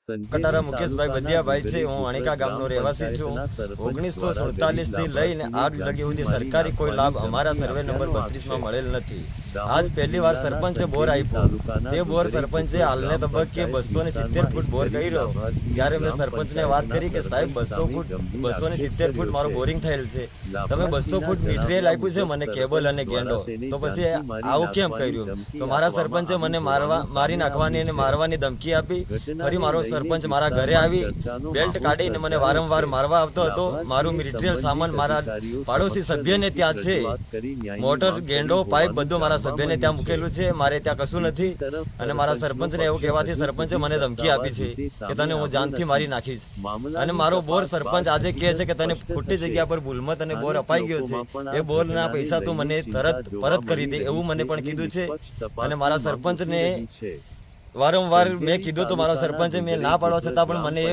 કટારા મુકેશભાઈ બદિયાભાઈ છે। હું અણીકા ગામનો રહેવાસી છું। 1947 થી લઈને આજ લગી સુધી સરકારી કોઈ લાભ અમારા સર્વે નંબર 32 માં મળેલ નથી। આજ પહેલી વાર સરપંચે બોર આપ્યો। તે બોર સરપંચે હાલને તબક્કે 270 ફૂટ બોર કર્યો। ત્યારે મેં સરપંચને વાત કરી કે સાહેબ 270 ફૂટ મારું બોરિંગ થયેલ છે, તમે 200 ફૂટ મટીરિયલ આપ્યું છે મને, કેબલ અને ગેંડો, તો પછી આવું કેમ કર્યું? તો મારા સરપંચે મને મારી નાખવાની અને મારવાની ધમકી આપી। ફરી મારો સરપંચ મારા ઘરે આવી બેલ્ટ કાઢીને મને વારંવાર મારવા આવતો હતો। મારું મટીરિયલ સામાન મારા પાડોશી સભ્યને ત્યાં છે, મોટર ગેંડો પાઇપ બધું મારા સભ્યને ત્યાં મૂકેલું છે, મારે ત્યાં કશું નથી। અને મારા સરપંચને એવું કહેવાથી સરપંચે મને ધમકી આપી છે કે તને હું જાનથી મારી નાખીશ। અને મારો બોર સરપંચ આજે કહે છે કે તને ખોટી જગ્યા પર ભૂલમાં તને બોર અપાઈ ગયો છે, એ બોરના પૈસા તું મને તરત પરત કરી દે એવું મને પણ કીધું છે। અને મારા સરપંચને વારંવાર મેં કીધું તો મારા સરપંચે મેં ના પાડવા છતાં પણ મને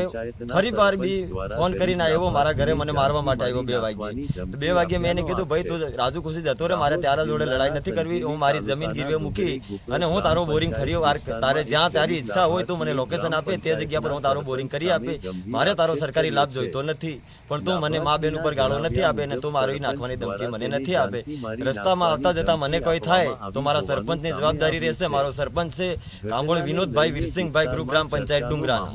ફરી વાર બી ફોન કરીને આવ્યો મારા ઘરે, મને મારવા માટે આવ્યો 2 વાગ્યે। 2 વાગ્યે મેં એને કીધું ભાઈ તું રાજુ ખુશી જતો રે, મારે તારા જોડે લડાઈ નથી કરવી, હું મારી જમીન ગીરવે મૂકી અને હું તારો બોરિંગ ફરી વાર તારે જ્યાં તારી ઈચ્છા હોય તું મને લોકેશન આપે, તે જગ્યા પર હું તારો બોરિંગ કરી આપે, મારે તારો સરકારી લાભ જોઈતો નથી। પણ તું મને મા બેન ઉપર ગાળો નથી આપે ને તું મારી નાખવાની ધમકી મને નથી આપે। રસ્તામાં આવતા જતા મને કોઈ થાય તો મારા સરપંચની જવાબદારી રહેશે। મારો સરપંચ છે કાંગોળ વિનોદભાઈ વીરસિંહભાઈ, ગ્રુપ ગ્રામ પંચાયત ડુંગરાના।